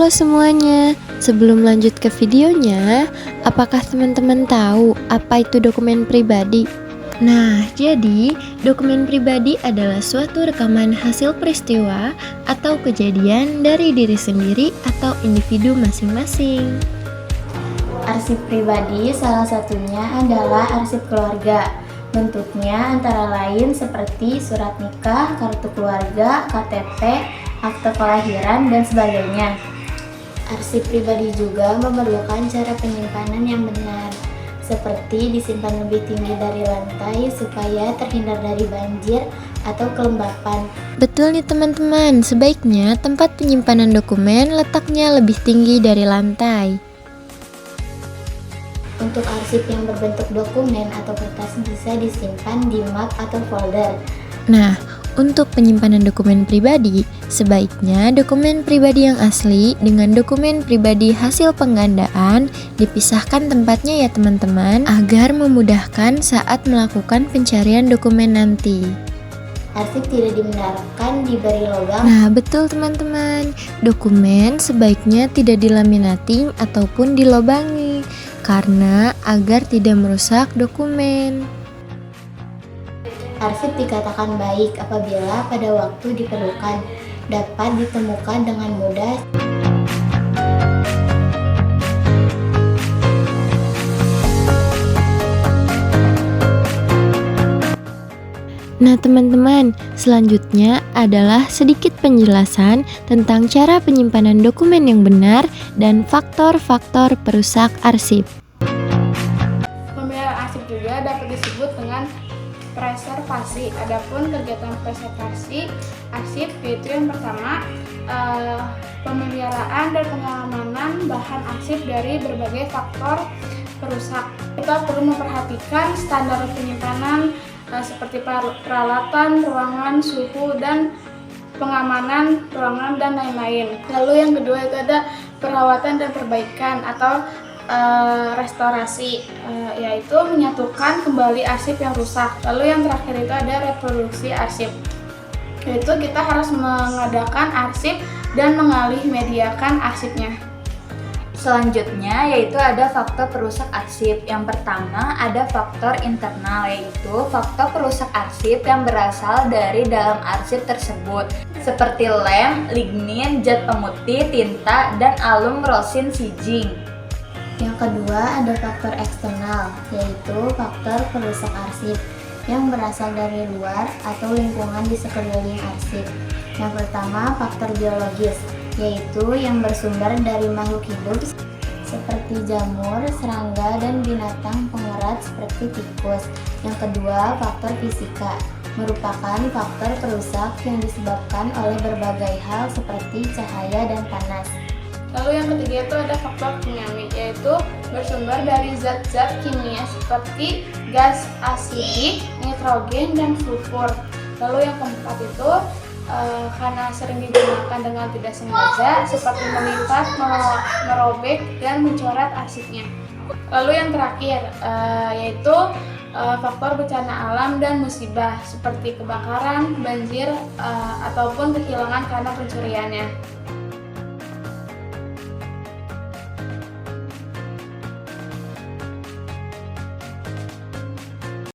Halo semuanya, sebelum lanjut ke videonya, apakah teman-teman tahu apa itu dokumen pribadi? Nah, jadi dokumen pribadi adalah suatu rekaman hasil peristiwa atau kejadian dari diri sendiri atau individu masing-masing. Arsip pribadi salah satunya adalah arsip keluarga. Bentuknya antara lain seperti surat nikah, kartu keluarga, KTP, akte kelahiran, dan sebagainya. Arsip pribadi juga memerlukan cara penyimpanan yang benar, seperti disimpan lebih tinggi dari lantai supaya terhindar dari banjir atau kelembapan. Betul nih teman-teman, sebaiknya tempat penyimpanan dokumen letaknya lebih tinggi dari lantai. Untuk arsip yang berbentuk dokumen atau kertas bisa disimpan di map atau folder. Nah, untuk penyimpanan dokumen pribadi, sebaiknya dokumen pribadi yang asli dengan dokumen pribadi hasil penggandaan dipisahkan tempatnya ya teman-teman, agar memudahkan saat melakukan pencarian dokumen nanti. Arsip tidak dibenarkan diberi logam. Nah, betul teman-teman. Dokumen sebaiknya tidak dilaminating ataupun dilobangi karena agar tidak merusak dokumen. Arsip dikatakan baik apabila pada waktu diperlukan dapat ditemukan dengan mudah. Nah teman-teman, selanjutnya adalah sedikit penjelasan tentang cara penyimpanan dokumen yang benar dan faktor-faktor perusak arsip. Pemeliharaan arsip juga dapat disebut dengan preservasi. Adapun kegiatan preservasi arsip yaitu yang pertama, pemeliharaan dan pengamanan bahan arsip dari berbagai faktor perusak. Kita perlu memperhatikan standar penyimpanan seperti peralatan, ruangan, suhu, dan pengamanan ruangan dan lain-lain. Lalu yang kedua itu ada perawatan dan perbaikan atau restorasi, yaitu menyatukan kembali arsip yang rusak. Lalu yang terakhir itu ada reproduksi arsip, yaitu kita harus mengadakan arsip dan mengalih mediakan arsipnya. Selanjutnya yaitu ada faktor perusak arsip. Yang pertama ada faktor internal, yaitu faktor perusak arsip yang berasal dari dalam arsip tersebut seperti lem, lignin, zat pemutih, tinta, dan alum rosin sijing. Yang kedua ada faktor eksternal, yaitu faktor perusak arsip yang berasal dari luar atau lingkungan di sekeliling arsip. Yang pertama faktor biologis, yaitu yang bersumber dari makhluk hidup seperti jamur, serangga, dan binatang pengerat seperti tikus. Yang kedua, faktor fisika, merupakan faktor perusak yang disebabkan oleh berbagai hal seperti cahaya dan panas. Lalu yang ketiga itu ada faktor kimiawi, yaitu bersumber dari zat-zat kimia seperti gas asidik, nitrogen, dan sulfur. Lalu yang keempat itu karena sering digunakan dengan tidak sengaja seperti melipat, merobek, dan mencoret arsipnya. Lalu yang terakhir yaitu faktor bencana alam dan musibah seperti kebakaran, banjir, ataupun kehilangan karena pencuriannya.